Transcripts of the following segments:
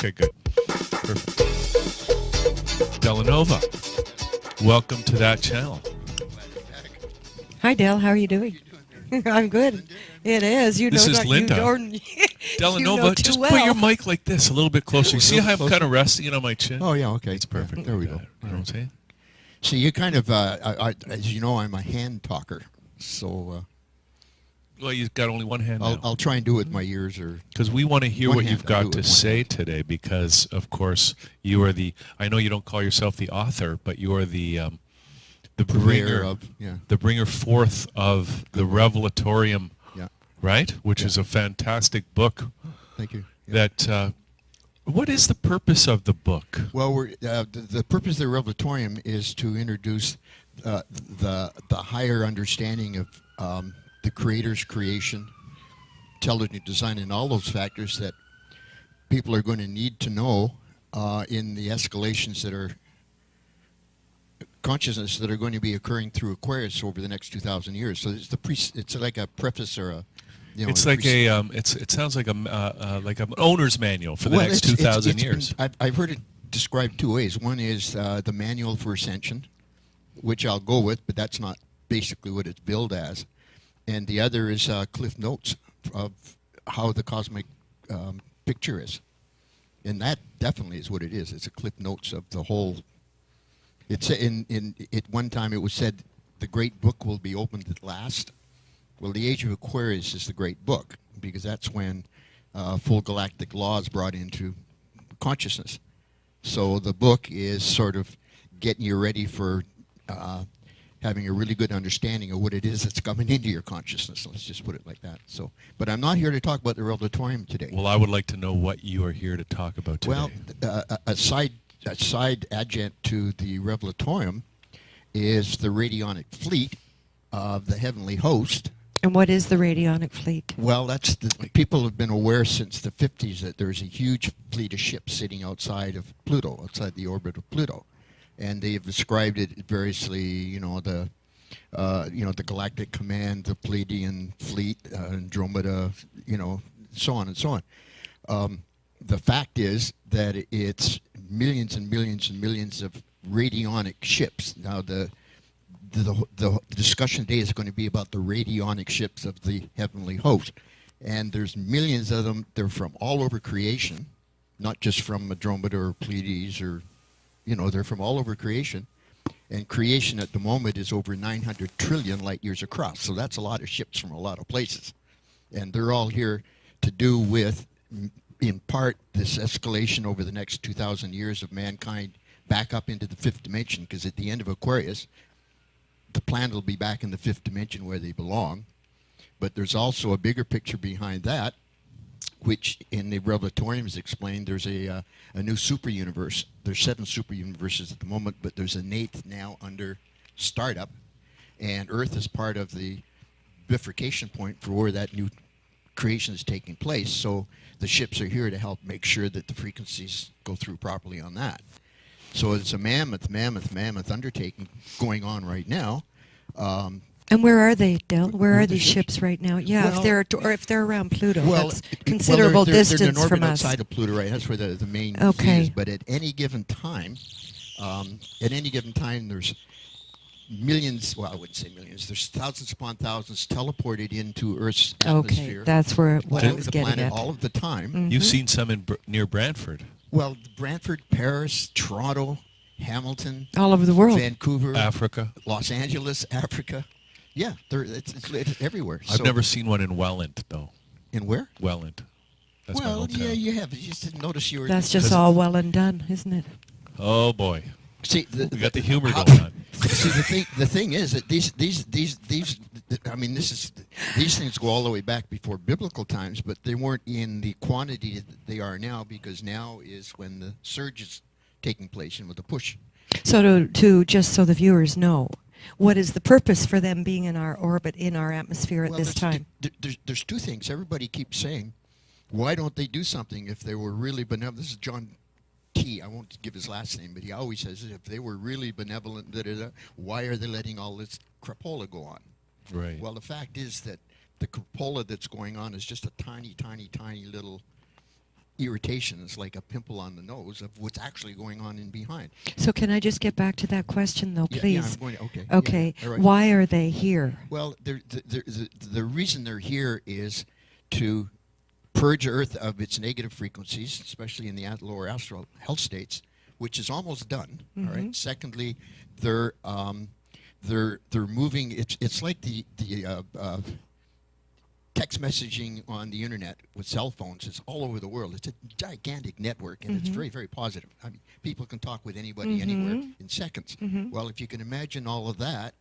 Okay, good. Perfect. Delanova, welcome to that channel. Hi, Del. How are you doing? I'm good. It is. You This know is that Linda. Delanova, You know just well. put your mic like this, a little bit closer. You see how I'm Closer? kind of resting it on my chin? Oh, yeah, okay. It's perfect. Yeah, there we go. You know what I'm saying? See, you kind of, as you know, I'm a hand talker, so Well, you've got only one hand now. I'll try and do it with my ears or. Because we want to hear One what hand, you've I'll do got it to one say hand. today because, of course, you are I know you don't call yourself the author, but you are the Purveyor bringer, the bringer forth of the Revelatorium, Yeah, right? Which is a fantastic book. thank you. Yeah. That, what is the purpose of the book? Well, the purpose of the Revelatorium is to introduce the higher understanding of the Creator's creation, intelligent design, and all those factors that people are going to need to know in the escalations that are consciousness that are going to be occurring through Aquarius over the next 2,000 years. So it's like a preface or a. It's like it sounds like an owner's manual for the next 2,000 years. I've heard it described two ways. One is the manual for ascension, which I'll go with, but that's not basically what it's billed as. And the other is cliff notes of how the cosmic picture is. And that definitely is what it is. It's a cliff notes of the whole. It's at one time it was said the great book will be opened at last. Well, the Age of Aquarius is the great book because that's when full galactic law is brought into consciousness. So the book is sort of getting you ready for having a really good understanding of what it is that's coming into your consciousness. Let's just put it like that. So, but I'm not here to talk about the Revelatorium today. Well, I would like to know what you are here to talk about today. Well, a side adjunct to the Revelatorium is the Radionic Fleet of the Heavenly Host. And what is the Radionic Fleet? Well, people have been aware since the 50s that there's a huge fleet of ships sitting outside of Pluto, outside the orbit of Pluto, and they've described it variously. The Galactic Command, the Pleiadian Fleet, Andromeda, so on and so on. The fact is that it's millions and millions and millions of radionic ships. Now, the discussion today is going to be about the radionic ships of the Heavenly Host. And there's millions of them. They're from all over creation, not just from Andromeda or Pleiades or, they're from all over creation. And creation at the moment is over 900 trillion light years across. So that's a lot of ships from a lot of places. And they're all here to do with, in part, this escalation over the next 2,000 years of mankind back up into the fifth dimension, because at the end of Aquarius, the planet will be back in the fifth dimension where they belong. But there's also a bigger picture behind that, which in the Revelatorium is explained. There's a new super universe. There's 7 super universes at the moment, but there's an 8th now under startup. And Earth is part of the bifurcation point for where that new creation is taking place. So the ships are here to help make sure that the frequencies go through properly on that. So it's a mammoth undertaking going on right now. And where are they, Del? Where are these ships? ships right now? Yeah, Well, if they're around Pluto, Well, that's considerable they're distance in orbit from us. outside of Pluto, right? That's where the main Okay. is. But at any given time, there's millions. Well, I wouldn't say millions. There's thousands upon thousands teleported into Earth's atmosphere. Okay, that's what all I over was the getting planet at. all of the time. Mhm. You've seen some near Brantford, Well, Brantford, Paris, Toronto, Hamilton, All over the world. Vancouver, Africa. Los Angeles, Africa. Yeah, it's everywhere. I've never seen one in Welland, though. In where? Welland. That's my Well, hometown. yeah, you have. You just didn't notice you were. That's just 'Cause- all well and done, isn't it? Oh, boy. See, We got the humor going on. See, the thing is that these things go all the way back before biblical times, but they weren't in the quantity that they are now, because now is when the surge is taking place and with the push. So to just so the viewers know, what is the purpose for them being in our orbit, in our atmosphere at Well, this time? there's two things. Everybody keeps saying, why don't they do something if they were really benevolent? This is John T. I won't give his last name, but he always says, if they were really benevolent, why are they letting all this crapola go on? Right. Well, the fact is that the crapola that's going on is just a tiny, tiny, tiny little irritations like a pimple on the nose of what's actually going on in behind. So can I just get back to that question, though, Yeah, please? I'm going to, okay. Okay. All right. Why are they here? Well, the reason they're here is to purge Earth of its negative frequencies, especially in the lower astral health states, which is almost done. All right. Secondly, they're moving. It's like the text messaging on the internet with cell phones. It's all over the world. It's a gigantic network, and it's very, very positive. I mean, people can talk with anybody anywhere in seconds. Well, if you can imagine all of that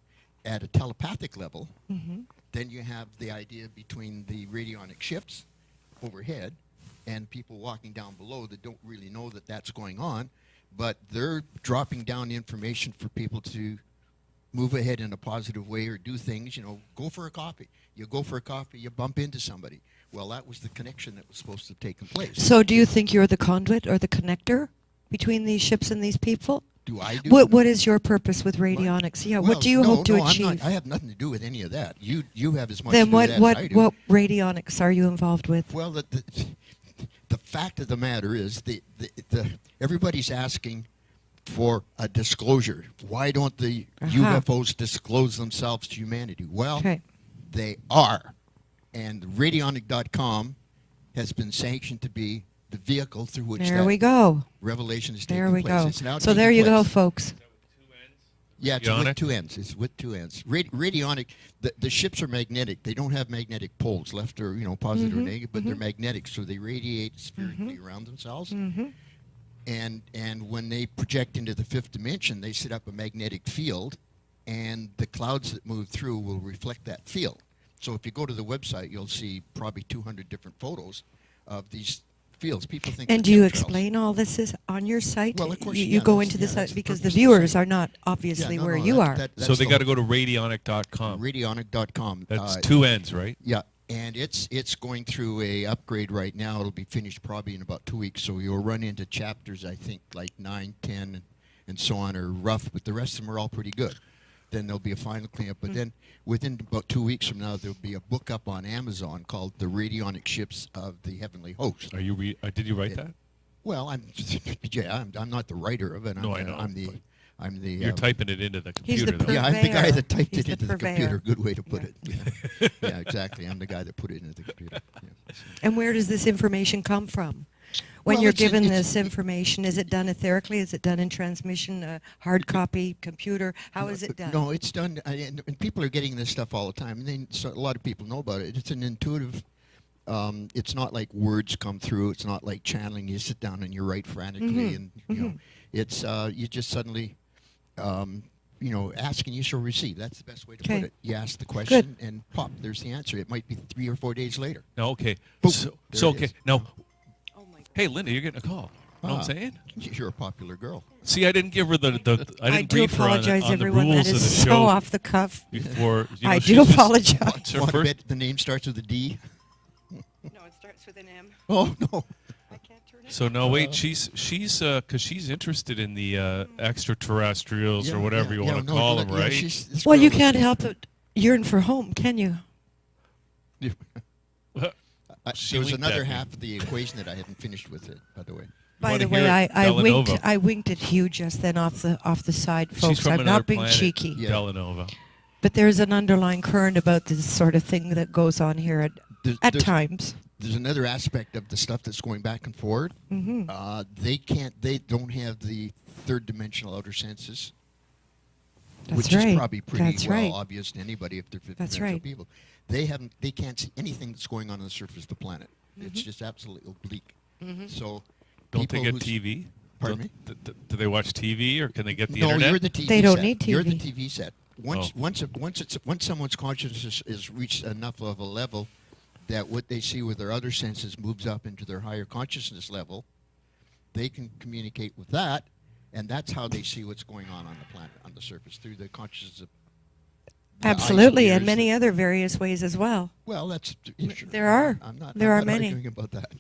at a telepathic level, then you have the idea between the radionic ships overhead and people walking down below that don't really know that that's going on, but they're dropping down information for people to move ahead in a positive way or do things, go for a coffee. You go for a coffee, you bump into somebody. Well, that was the connection that was supposed to have taken place. So do you think you're the conduit or the connector between these ships and these people? Do I do? What is your purpose with radionics? Yeah, what do you hope to achieve? I have nothing to do with any of that. You have as much Then to do with that as I do. what radionics are you involved with? Well, the fact of the matter is everybody's asking for a disclosure. Why don't the UFOs disclose themselves to humanity? Well, they are. And radionic.com has been sanctioned to be the vehicle through which revelation is taking place. There we go. It's now So there you taking go, place. folks. Yeah, it's with two ends. It's with two ends. Radionic, the ships are magnetic. They don't have magnetic poles, left or positive or negative, but they're magnetic, so they radiate spherically around themselves. And when they project into the fifth dimension, they set up a magnetic field, and the clouds that move through will reflect that field. So if you go to the website, you'll see probably 200 different photos of these fields. People think. And do you explain all this is on your site? Well, of course, you go into the site because the viewers are not obviously where you are. So they got to go to radionic.com. Radionic.com. That's two N's, right? Yeah. And it's going through a upgrade right now. It'll be finished probably in about 2 weeks. So you'll run into chapters, I think, like 9, 10, and so on are rough, but the rest of them are all pretty good. Then there'll be a final cleanup. But then within about 2 weeks from now, there'll be a book up on Amazon called The Radionic Ships of the Heavenly Host. Are you? Did you write that? Well, I'm not the writer of it. No, I know. I'm the. You're typing it into the computer. He's the though. Yeah, I'm the guy that typed He's it into the purveyor. computer. Good way to put it. Yeah, exactly. I'm the guy that put it into the computer. Yeah. And where does this information come from? When Well, you're it's- given it's- this information, is it done etherically? Is it done in transmission, hard copy, computer? How is it done? No, it's done, and people are getting this stuff all the time. And a lot of people know about it. It's an intuitive. It's not like words come through. It's not like channeling. You sit down and you write frantically, and it's you just suddenly. Ask and you shall receive. That's the best way to put it. You ask the question and pop, there's the answer. It might be 3 or 4 days later. No, okay. Boom. So There it okay. is. Now, Oh my hey, Linda, you're getting a call. You know what I'm saying? You're a popular girl. See, I didn't give her I didn't do brief her on apologize, the everyone. rules That of the is show so off the cuff. before. I she's do just- apologize. It's her Want to first. bet the name starts with a D? No, it starts with an M. Oh, no. I can't turn it. So no, wait. She's because she's interested in the extraterrestrials or whatever you want to call them, right? Well, you can't help it. Yearn for home, can you? She There was winked another at me. half of the equation that I hadn't finished with it, by the way. By wanna the way, hear I Delanova. winked at Hugh just then off the side, She's folks. from I'm another not being planet, cheeky, Yeah. Delanova. but there's an underlying current about this sort of thing that goes on here at There's- times. There's another aspect of the stuff that's going back and forward. They don't have the third dimensional outer senses, That's which right. is probably pretty That's right. obvious to anybody if they're fifth That's dimensional right. people. They can't see anything that's going on the surface of the planet. It's just absolutely oblique. So Don't they people get who's- TV? Pardon me? Do they watch TV or can they get the No, internet? you're the TV They don't set. need You're the TV. TV set. Once someone's consciousness is reached enough of a level that what they see with their other senses moves up into their higher consciousness level, they can communicate with that, and that's how they see what's going on the planet, on the surface, through the consciousness of the eyes Absolutely, and ears many other various ways as well. Well, that's sure. There are. I'm not. There I'm are not many. arguing about that.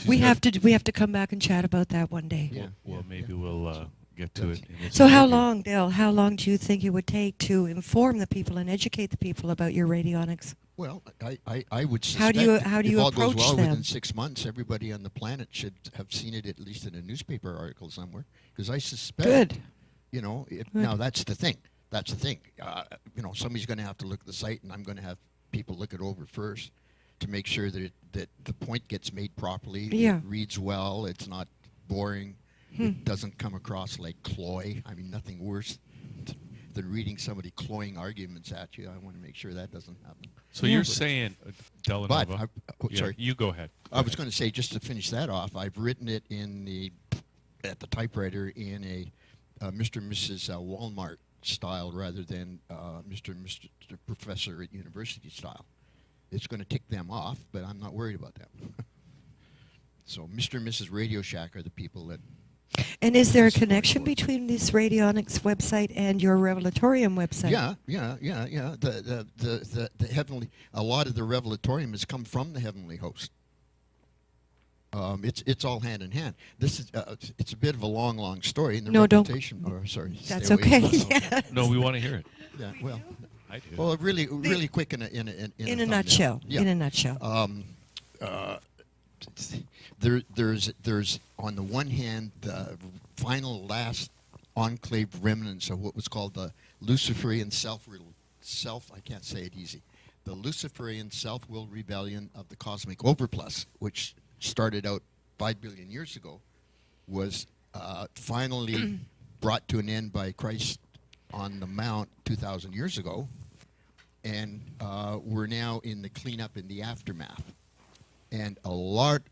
We have to come back and chat about that one day. Yeah. Well, maybe we'll get to it. in its So how interview. long, Dale? How long do you think it would take to inform the people and educate the people about your radionics? Well, I would suspect How do you if all goes approach well them? within 6 months, everybody on the planet should have seen it at least in a newspaper article somewhere. Because I suspect, Good. now that's the thing. That's the thing. Somebody's going to have to look at the site, and I'm going to have people look it over first to make sure that the point gets made properly. Yeah. It reads well. It's not boring. It doesn't come across like cloy. I mean, nothing worse than reading somebody cloying arguments at you. I want to make sure that doesn't happen. So you're saying, Delanova, sorry. you go ahead. I was going to say, just to finish that off, I've written it at the typewriter in a Mr. and Mrs. Walmart style rather than Mr. and Mr. Professor at university style. It's going to tick them off, but I'm not worried about that. So Mr. and Mrs. Radio Shack are the people that... And is there a connection between this Radionics website and your Revelatorium website? Yeah. The heavenly, a lot of the Revelatorium has come from the heavenly host. It's all hand in hand. This is it's a bit of a long story. In the reputation, sorry, that's okay. Yeah. No, we want to hear it. Yeah, well, I do. well, really quick in a nutshell. Yeah. In a nutshell. There's on the one hand the final last enclave remnants of what was called the Luciferian I can't say it easy, the Luciferian self-will rebellion of the cosmic overplus, which started out 5 billion years ago, was finally brought to an end by Christ on the Mount 2,000 years ago, and we're now in the cleanup in the aftermath. And a large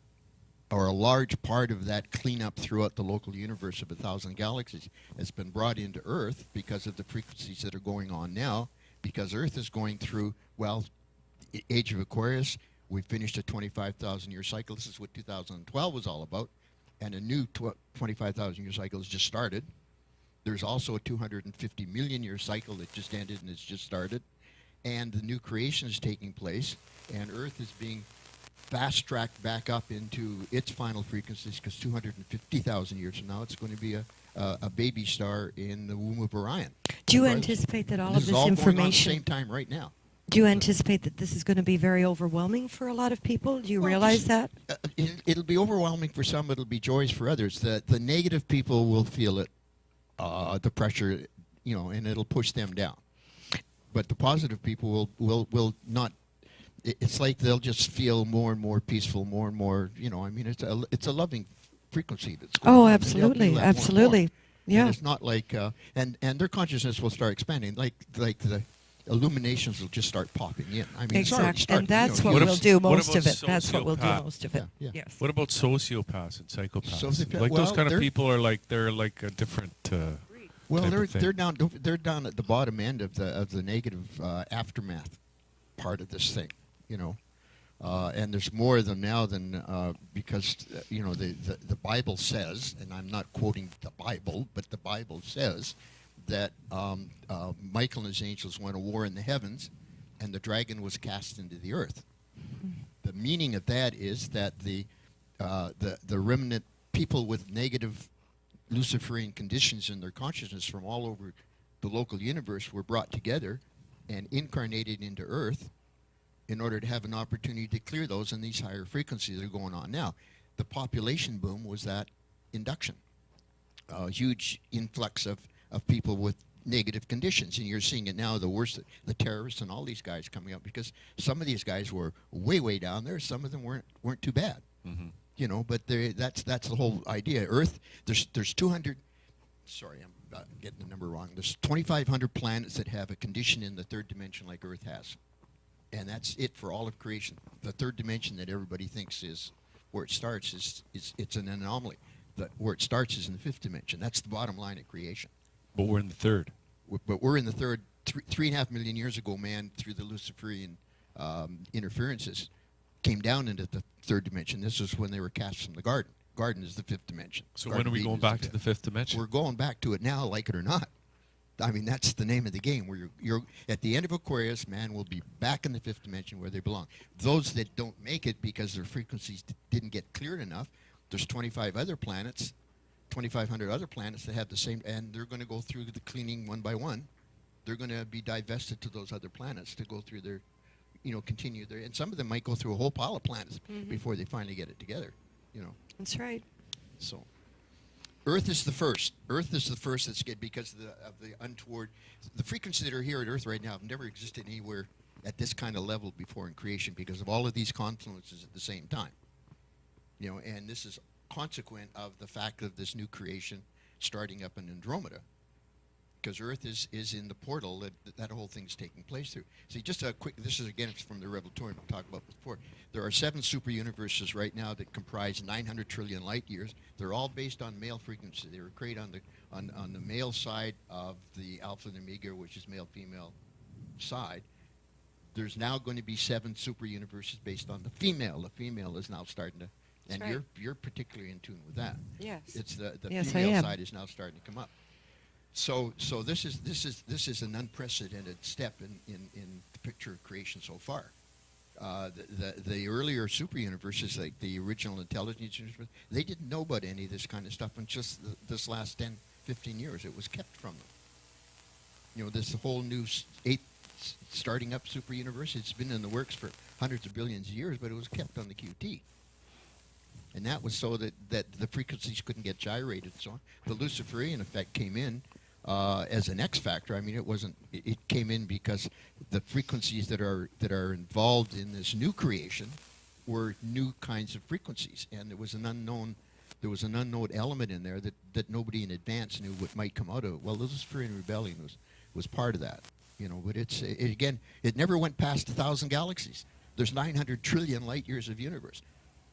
part of that cleanup throughout the local universe of 1,000 galaxies has been brought into Earth because of the frequencies that are going on now, because Earth is going through, Age of Aquarius, we finished a 25,000-year cycle. This is what 2012 was all about, and a new 25,000-year cycle has just started. There's also a 250 million-year cycle that just ended and has just started, and the new creation is taking place, and Earth is being fast-tracked back up into its final frequencies, because 250,000 years from now, it's going to be a baby star in the womb of Orion. Do you anticipate that all of this is all information... going on at the same time right now. Do you anticipate that this is going to be very overwhelming for a lot of people? Do you realize that? It'll be overwhelming for some. It'll be joyous for others. The negative people will feel it, the pressure, and it'll push them down. But the positive people will not. It's like they'll just feel more and more peaceful, more and more. It's a loving frequency that's going on. Absolutely, absolutely. Yeah. And it's not like and their consciousness will start expanding, like the illuminations will just start popping in. I mean, exactly, and that's what we'll do most of it. That's what we'll do most of it. Yeah. Yes. What about sociopaths and psychopaths? Like those kind of people are they're like a different. They're down at the bottom end of the negative aftermath part of this thing, and there's more of them now than because the Bible says, and I'm not quoting the Bible, but the Bible says that Michael and his angels went to war in the heavens, and the dragon was cast into the earth. The meaning of that is that the remnant people with negative Luciferian conditions in their consciousness from all over the local universe were brought together and incarnated into Earth in order to have an opportunity to clear those in these higher frequencies that are going on now. The population boom was that induction, a huge influx of people with negative conditions, and you're seeing it now, the worst, the terrorists and all these guys coming up, because some of these guys were way down there, some of them weren't too bad. But that's the whole idea. Earth, there's 200, sorry, I'm getting the number wrong, there's 2,500 planets that have a condition in the third dimension like Earth has, and that's it for all of creation. The third dimension that everybody thinks is where it starts is it's an anomaly. Where it starts is in the fifth dimension. That's the bottom line of creation. But we're in the third. But we're in the third. 3.5 million years ago, man, through the Luciferian interferences, came down into the third dimension. This is when they were cast from the garden. Garden is the fifth dimension. So when are we going back to the fifth dimension? We're going back to it now, like it or not. I mean, that's the name of the game. Where you're at the end of Aquarius, man will be back in the fifth dimension where they belong. Those that don't make it because their frequencies didn't get cleared enough, there's 25 other planets, 2,500 other planets that have the same, and they're going to go through the cleaning one by one. They're going to be divested to those other planets to go through their continue there. And some of them might go through a whole pile of planets before they finally get it together. That's right. So, Earth is the first. Earth is the first that's good because of the untoward. The frequencies that are here at Earth right now have never existed anywhere at this kind of level before in creation because of all of these confluences at the same time. And this is consequent of the fact of this new creation starting up in Andromeda, because Earth is in the portal that whole thing's taking place through. See, just a quick, this is again from the Revelatorium we talked about before. There are 7 super universes right now that comprise 900 trillion light years. They're all based on male frequency. They were created on the male side of the Alpha and Omega, which is male-female side. There's now going to be 7 super universes based on the female. The female is now starting to, and right. you're particularly in tune with that. Yes. It's the Yes, female side is now starting to come up. So this is an unprecedented step in the picture of creation so far. The earlier super universes, like the original intelligence universe, they didn't know about any of this kind of stuff in just this last 10, 15 years. It was kept from them. This whole new starting up super universe, it's been in the works for hundreds of billions of years, but it was kept on the QT. And that was so that the frequencies couldn't get gyrated and so on. The Luciferian effect came in as an X factor. I mean, it wasn't. It came in because the frequencies that are involved in this new creation were new kinds of frequencies, and there was an unknown element in there that nobody in advance knew what might come out of it. Well, the Luciferian rebellion was part of that. But it never went past 1,000 galaxies. There's 900 trillion light years of universe.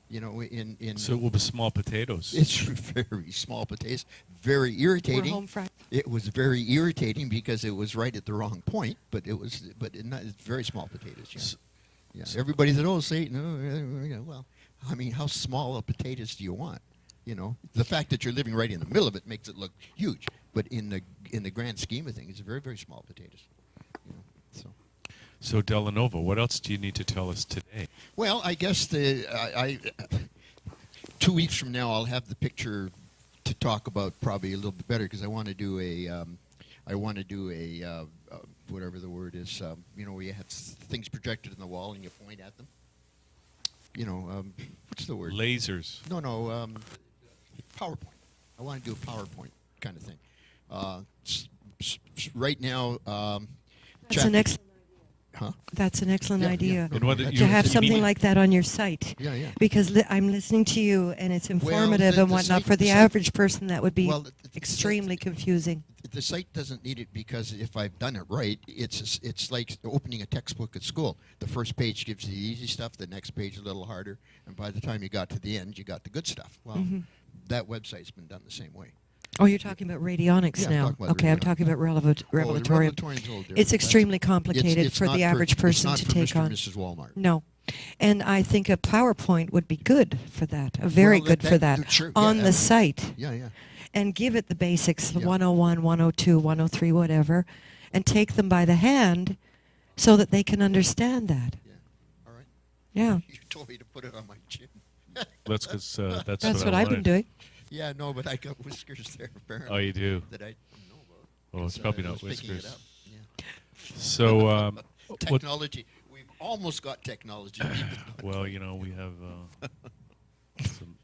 So it will be small potatoes. It's very small potatoes, very irritating. We're home Friday. It was very irritating because it was right at the wrong point, but it's very small potatoes. Yeah. Everybody said, "Oh, Satan." Well, I mean, how small of potatoes do you want? The fact that you're living right in the middle of it makes it look huge, but in the grand scheme of things, it's very, very small potatoes. So Delanova, what else do you need to tell us today? Well, I guess 2 weeks from now I'll have the picture to talk about probably a little bit better because I want to do a whatever the word is, where you have things projected in the wall and you point at them. What's the word? Lasers. No, PowerPoint. I want to do a PowerPoint kind of thing. Right now, That's an excellent. Huh? That's an excellent Yeah, idea. yeah. To have something like that on your site. Yeah. Because I'm listening to you, and it's informative the and whatnot. site- For the the site- average person, that would be Well, the extremely confusing. The site doesn't need it because if I've done it right, it's like opening a textbook at school. The first page gives you the easy stuff, the next page a little harder, and by the time you got to the end, you got the good stuff. Well, that website's been done the same way. Oh, you're talking about radionics Yeah, I'm now. talking about Okay, I'm radionics. talking about Revelatorium. The Revelatorium's a little different. It's extremely It's complicated for not the average person it's to not for take Mr. on. and Mrs. Walmart. No. And I think a PowerPoint would be good for that, very Well, good for that, sure, yeah, on the site. Yeah. And give it the basics, Yeah. 101, 102, 103, whatever, and take them by the hand so that they can understand that. Yeah. All right. Yeah. You told me to put it on my chin. That's because that's What I've been doing. Yeah, no, but I got whiskers there apparently. Oh, you do? That I didn't know about. Oh, it's probably I not was picking it whiskers. up. Yeah. So, what, Technology. We've almost got technology. well, we have some.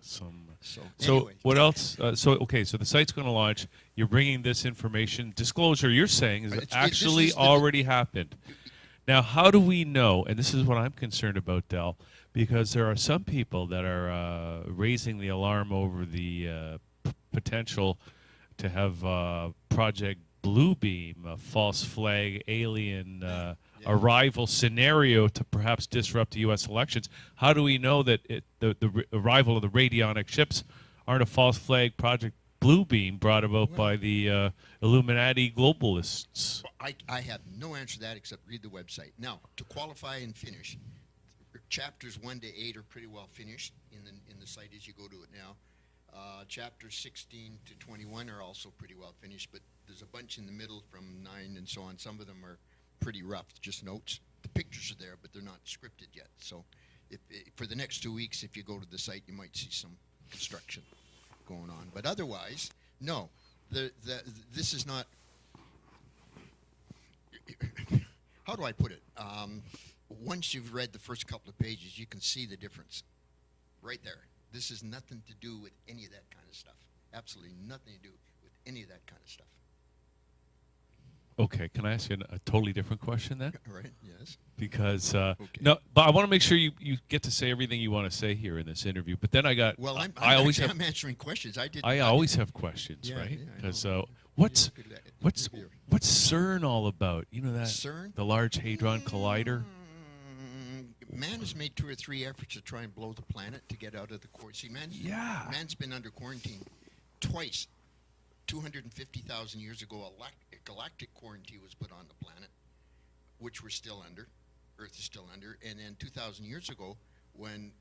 So anyway. What else? So the site's going to launch. You're bringing this information. Disclosure, you're saying, is This actually is the- already happened. Now, how do we know? And this is what I'm concerned about, Del, because there are some people that are raising the alarm over the potential to have Project Bluebeam, a false flag alien arrival scenario to perhaps disrupt the U.S. elections. How do we know that the arrival of the radionic ships aren't a false flag Project Bluebeam brought about by the Illuminati globalists? I have no answer to that except read the website. Now, to qualify and finish, chapters 1 to 8 are pretty well finished in the site as you go to it now. Chapters 16 to 21 are also pretty well finished, but there's a bunch in the middle from 9 and so on. Some of them are pretty rough, just notes. The pictures are there, but they're not scripted yet. So for the next 2 weeks, if you go to the site, you might see some construction going on. But otherwise, no. This is not... How do I put it? once you've read the first couple of pages, you can see the difference right there. This has nothing to do with any of that kind of stuff. Absolutely nothing to do with any of that kind of stuff. Okay, can I ask you a totally different question then? Right? Yes. Because Okay. no, but I want to make sure you get to say everything you want to say here in this interview. But then I got Well, I always have I'm answering questions. I always have questions, Yeah, right? yeah, I Because know. what's Yeah, good what's good. what's CERN all about? You know that CERN? the Large Hadron Collider. Man has made 2 or 3 efforts to try and blow the planet to get out of the quarantine. Yeah. Man's been under quarantine twice. 250,000 years ago, a galactic quarantine was put on the planet, which we're still under. Earth is still under. And then 2,000 years ago, when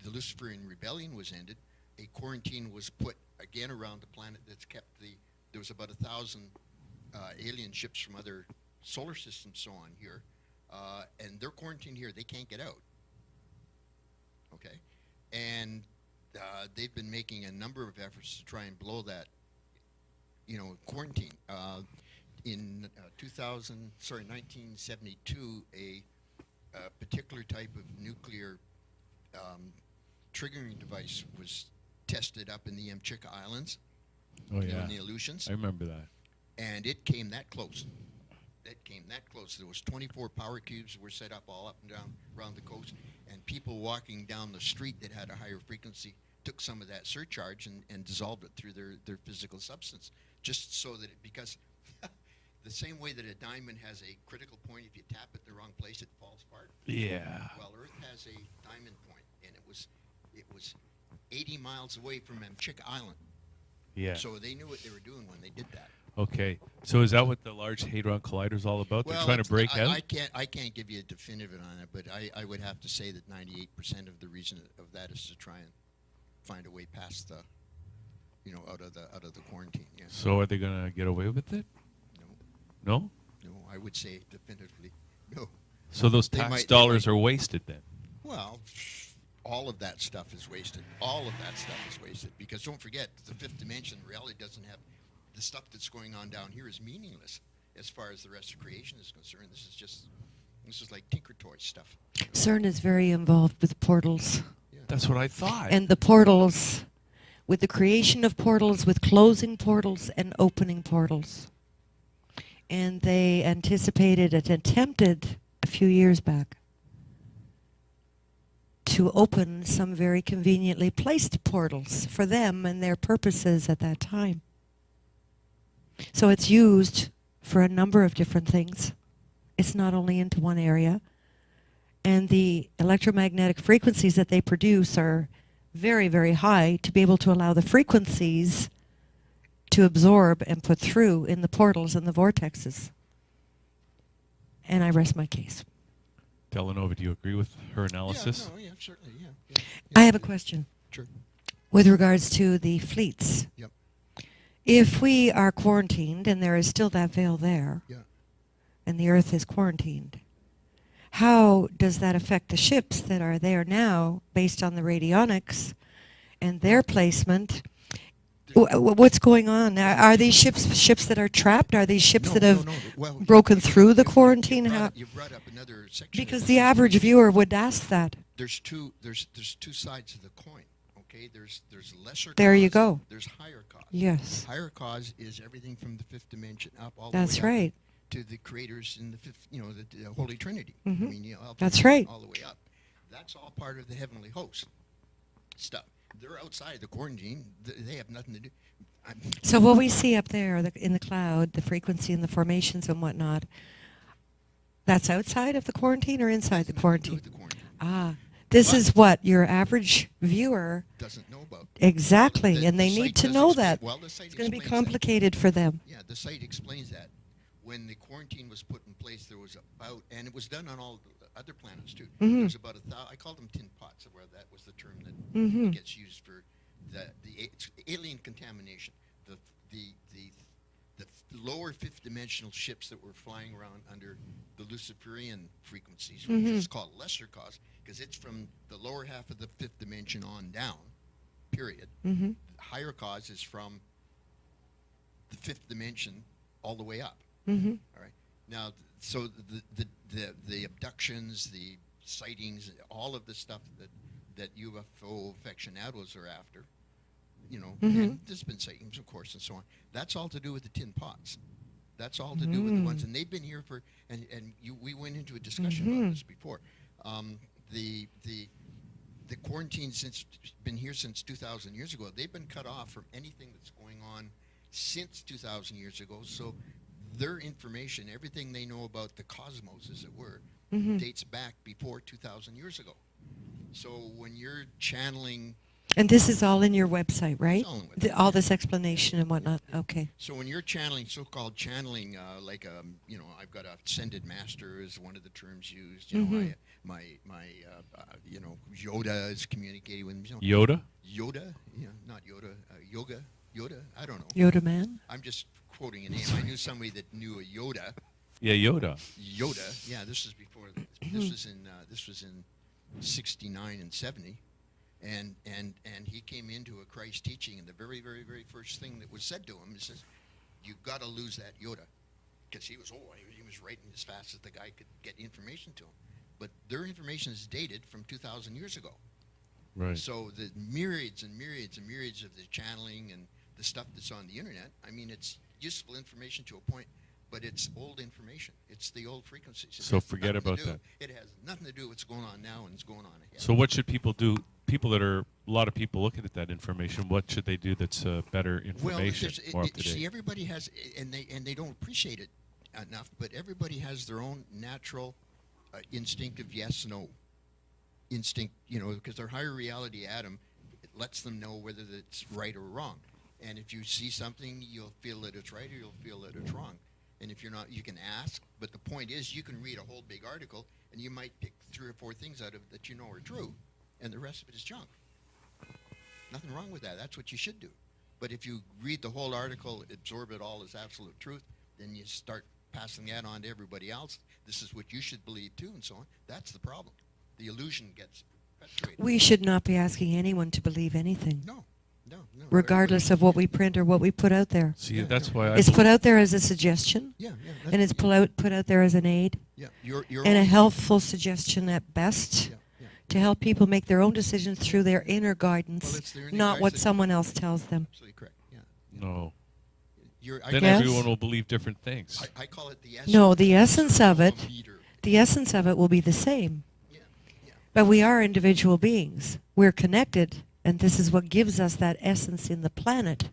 the Luciferian rebellion was ended, a quarantine was put again around the planet that's kept there was about 1,000 alien ships from other solar systems so on here, and they're quarantined here. They can't get out. Okay? And they've been making a number of efforts to try and blow that, quarantine. In 1972, a particular type of nuclear triggering device was tested up in the Amchitka Islands, Oh yeah, in the Aleutians, I remember that. and it came that close. It came that close. There was 24 power cubes were set up all up and down around the coast, and people walking down the street that had a higher frequency took some of that surcharge and dissolved it through their physical substance, just so that because the same way that a diamond has a critical point, if you tap it in the wrong place, it falls apart. Yeah. Well, Earth has a diamond point, and it was 80 miles away from Amchitka Island. Yeah. So they knew what they were doing when they did that. Okay. So is that what the Large Hadron Collider is all about? They're trying to break out? I can't give you a definitive on it, but I would have to say that 98% of the reason of that is to try and find a way past the, out of the quarantine. Yeah. So are they going to get away with it? No, No? no, I would say definitively no. So those They tax might- they dollars might- are wasted then? Well, all of that stuff is wasted. All of that stuff is wasted because don't forget the fifth dimension reality doesn't have the stuff that's going on down here is meaningless as far as the rest of creation is concerned. This is like Tinker Toy stuff. CERN is very involved with portals. Yeah. That's what I thought. And the portals, with the creation of portals, with closing portals and opening portals. And they anticipated and attempted a few years back to open some very conveniently placed portals for them and their purposes at that time. So it's used for a number of different things. It's not only into one area. And the electromagnetic frequencies that they produce are very, very high to be able to allow the frequencies to absorb and put through in the portals and the vortexes. And I rest my case. Delanova, do you agree with her analysis? Yeah, certainly, I have a question Sure. with regards to the fleets. Yep. If we are quarantined and there is still that veil there, Yeah. and the Earth is quarantined, how does that affect the ships that are there now based on the radionics and their placement? What's going on? Are these ships that are trapped? Are these ships that have Well, broken through the quarantine? You brought up another section. Because the average viewer would ask that. There's two sides of the coin. Okay, there's lesser. There cause, you go. There's higher cause. Yes. Higher cause is everything from the fifth dimension up all That's the way right. up to the creators in the fifth, the Holy Trinity. Mhm. I mean, That's right. All the way up. That's all part of the heavenly host stuff. They're outside the quarantine. They have nothing to do. So what we see up there in the cloud, the frequency and the formations and whatnot, that's outside of the quarantine or inside the quarantine? The quarantine This is what your average viewer doesn't know about. exactly, The- and the they site need to does know explain- that. Well, the site It's going to be explains that. complicated for them. Yeah, the site explains that. When the quarantine was put in place, there was about, and it was done on all the other planets too. Mhm. There was about I call them tin pots, where that was the term that Mhm. gets used for it's alien contamination. The lower fifth dimensional ships that were flying around under the Luciferian frequencies, which is called lesser cause, because it's from the lower half of the fifth dimension on down. Period. Mm-hmm. The higher cause is from the fifth dimension all the way up. Mm-hmm. All right. Now, so the abductions, the sightings, all of the stuff that UFO aficionados are after, and there's been sightings, of course, and so on. That's all to do with the tin pots. That's all to do with the ones, and they've been here for, we went into a discussion about this before. The quarantine been here since 2,000 years ago. They've been cut off from anything that's going on since 2,000 years ago. So their information, everything they know about the cosmos, as it were, dates back before 2,000 years ago. So when you're channeling... And this is all in your website, right? It's all in the website, All this explanation and whatnot. Okay. So when you're channeling, so-called channeling, I've got a ascended master is one of the terms used. My Yoda is communicating with me. Yoda? Yoda? Yeah, not Yoda. Yoda? I don't know. Yoda man? I'm just quoting a name. I knew somebody that knew a Yoda. Yeah, Yoda. Yoda. Yeah, this was before. This was in 69 and 70. And he came into a Christ teaching, and the very, very, very first thing that was said to him is, "You've got to lose that Yoda," because he was writing as fast as the guy could get information to him. But their information is dated from 2,000 years ago. Right. So the myriads and myriads and myriads of the channeling and the stuff that's on the internet, I mean, it's useful information to a point, but it's old information. It's the old frequencies. So forget about that. It has nothing to do with what's going on now and what's going on ahead. So what should people do? A lot of people looking at that information, what should they do that's better information, more up to date? See, everybody has, and they don't appreciate it enough, but everybody has their own natural, instinctive yes/no instinct, because their higher reality atom, it lets them know whether it's right or wrong. And if you see something, you'll feel that it's right or you'll feel that it's wrong. And if you're not, you can ask. But the point is, you can read a whole big article, and you might pick 3 or 4 things out of it that you know are true, and the rest of it is junk. Nothing wrong with that. That's what you should do. But if you read the whole article, absorb it all as absolute truth, then you start passing that on to everybody else. This is what you should believe too, and so on. That's the problem. The illusion gets perpetuated. We should not be asking anyone to believe anything. No. Regardless of what we print or what we put out there. See, that's why It's put out there as a suggestion. Yeah. And it's put out there as an aid. Yeah. Your And a helpful suggestion at best. Yeah. To help people make their own decisions through their inner guidance, Well, it's their inner not what guidance. someone else tells them. Absolutely correct. Yeah. No. I Then Yes. everyone will believe different things. I call it the essence. No, the essence of it, Meter. the essence of it will be the same. Yeah. But we are individual beings. We're connected, and this is what gives us that essence in the planet.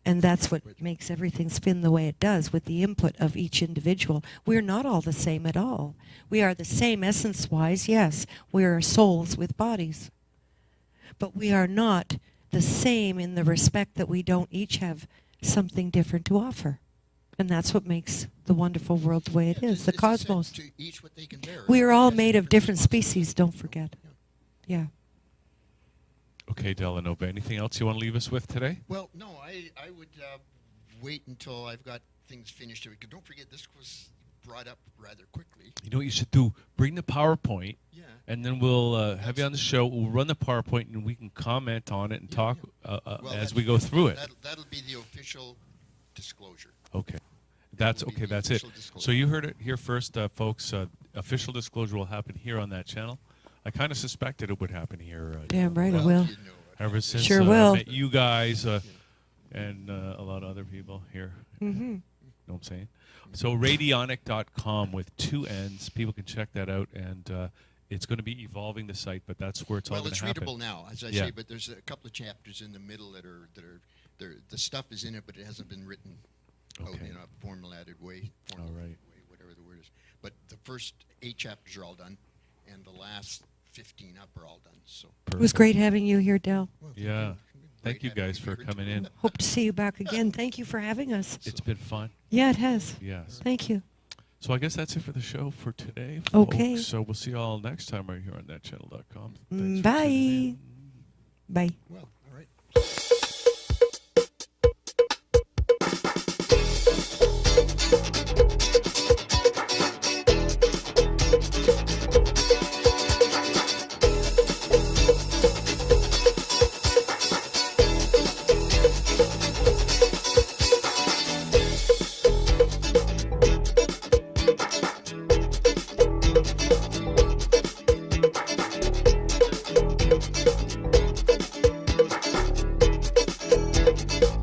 And that's what makes everything spin the way it does with the input of each individual. We're not all the same at all. We are the same essence-wise, yes. We are souls with bodies. But we are not the same in the respect that we don't each have something different to offer. And that's what makes the wonderful world the way it is, the It's cosmos. to each what they can bear. We are all Yes, made of different species, don't forget. Yeah. Okay, Delanova, anything else you want to leave us with today? Well, no, I would wait until I've got things finished. Because don't forget, this was brought up rather quickly. You know what you should do? Bring the PowerPoint, Yeah. and then we'll have you on the show. We'll run the PowerPoint, and we can comment on it and talk Well, as we go through it. That'll be the official disclosure. Okay. That's will be okay. the That's it. official disclosure. So you heard it here first, folks. Official disclosure will happen here on that channel. I kind of suspected it would happen here. Damn right Well, it will. you know it. Ever since Sure I will. met you guys and a lot of other people here. Mm-hmm. Know what I'm saying? So radionic.com with 2 N's. People can check that out, and it's going to be evolving the site, but that's where it's all Well, going it's to happen. readable now, as I Yeah. say, but there's a couple of chapters in the middle that are the stuff is in it, but it hasn't been written out Okay. in a formatted way. All right. Whatever the word is. But the first 8 chapters are all done, and the last 15 up are all done. So. It was great having you here, Del. Well, Yeah. Thank great you having guys for here, coming too. in. Hope to see you back again. Thank you for having us. It's been fun. Yeah, it has. Yes. Thank you. So I guess that's it for the show for today, Okay. folks. So we'll see you all next time right here on thatchannel.com. Bye. Bye. Well, all right. Bye.